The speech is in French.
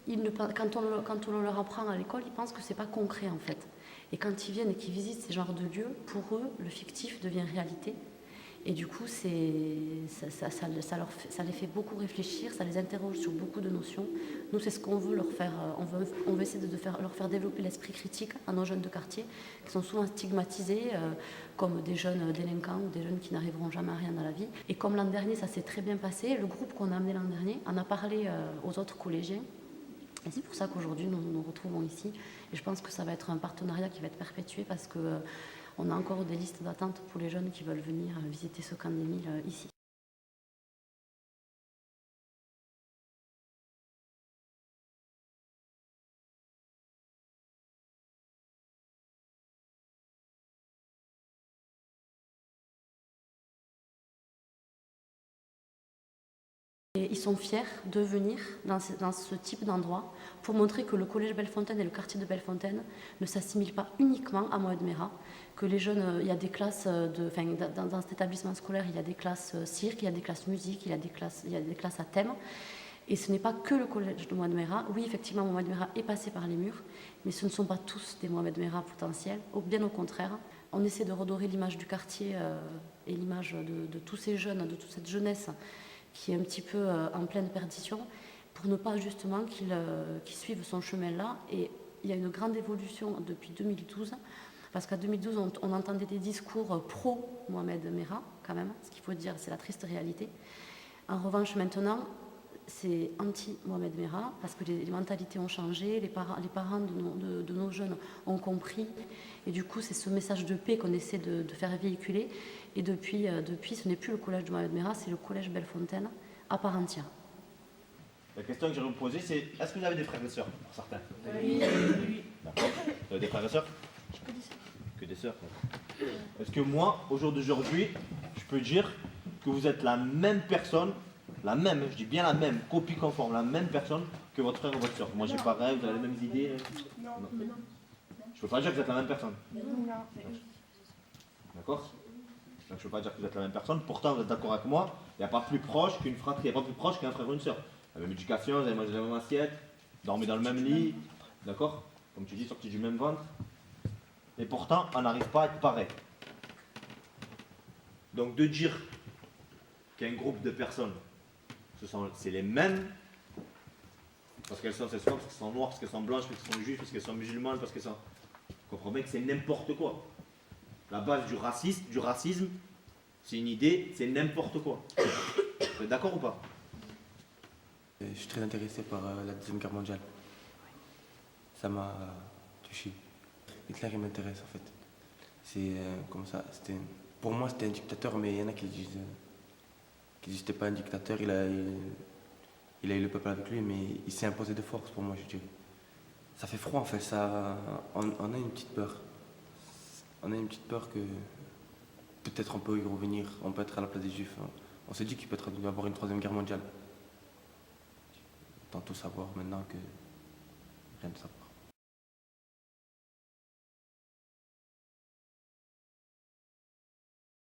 quand on leur apprend à l'école, ils pensent que c'est pas concret en fait. Et quand ils viennent et qu'ils visitent ces genres de lieux, pour eux, le fictif devient réalité. Et du coup, ça les fait beaucoup réfléchir, ça les interroge sur beaucoup de notions. Nous, c'est ce qu'on veut leur faire. On veut essayer de leur faire développer l'esprit critique à nos jeunes de quartier, qui sont souvent stigmatisés comme des jeunes délinquants ou des jeunes qui n'arriveront jamais à rien dans la vie. Et comme l'an dernier, ça s'est très bien passé, le groupe qu'on a amené l'an dernier en a parlé aux autres collégiens. Et c'est pour ça qu'aujourd'hui, nous nous retrouvons ici. Et je pense que ça va être un partenariat qui va être perpétué parce que on a encore des listes d'attente pour les jeunes qui veulent venir visiter ce camp d'Émile ici. Et ils sont fiers de venir dans ce type d'endroit pour montrer que le collège Bellefontaine et le quartier de Bellefontaine ne s'assimilent pas uniquement à Mohamed Merah, que les jeunes, il y a des classes, dans cet établissement scolaire, il y a des classes cirque, il y a des classes musique, il y a des classes à thème. Et ce n'est pas que le collège de Mohamed Merah. Oui, effectivement, Mohamed Merah est passé par les murs, mais ce ne sont pas tous des Mohamed Merah potentiels, bien au contraire. On essaie de redorer l'image du quartier et l'image de tous ces jeunes, de toute cette jeunesse qui est un petit peu en pleine perdition, pour ne pas justement qu'ils suivent son chemin-là. Et il y a une grande évolution depuis 2012, parce qu'en 2012, on entendait des discours pro-Mohamed Merah, quand même, ce qu'il faut dire, c'est la triste réalité. En revanche, maintenant, c'est anti-Mohamed Merah, parce que les mentalités ont changé, les parents de nos jeunes ont compris, et du coup, c'est ce message de paix qu'on essaie de faire véhiculer. Et depuis, ce n'est plus le collège de Mohamed Merah, c'est le collège Bellefontaine à part entière. La question que j'aimerais vous poser, c'est est-ce que vous avez des frères et sœurs, pour certains? Oui. D'accord. Vous avez des frères et sœurs? Que des sœurs. Que des sœurs. Est-ce que moi, au jour d'aujourd'hui, je peux dire que vous êtes la même personne, la même, je dis bien la même, copie conforme, la même personne que votre frère ou votre sœur? Moi j'ai pareil, vous avez les mêmes idées? Non. Je peux pas dire que vous êtes la même personne. Non. D'accord? Donc je peux pas dire que vous êtes la même personne, pourtant vous êtes d'accord avec moi, il n'y a pas plus proche qu'une fratrie, il n'y a pas plus proche qu'un frère ou une sœur. La même éducation, vous avez mangé la même assiette, dormi dans le même lit, d'accord? Comme tu dis, sorti du même ventre. Et pourtant, on n'arrive pas à être pareil. Donc de dire qu'un groupe de personnes, c'est les mêmes, parce qu'elles sont noires, parce qu'elles sont blanches, parce qu'elles sont juives, parce qu'elles sont musulmanes, parce qu'elles sont... Vous comprenez que c'est n'importe quoi. La base du racisme, c'est une idée, c'est n'importe quoi. Vous êtes d'accord ou pas? Je suis très intéressé par la Deuxième Guerre mondiale. Ça m'a touché. Hitler, il m'intéresse en fait. C'est comme ça. Pour moi, c'était un dictateur, mais il y en a qui disent que c'était pas un dictateur. Il a eu le peuple avec lui, mais il s'est imposé de force pour moi, je dirais. Ça fait froid en fait. On a une petite peur. On a une petite peur que peut-être on peut y revenir. On peut être à la place des Juifs. On se dit qu'il peut y avoir une troisième guerre mondiale. Tant tout savoir maintenant que rien ne savoir.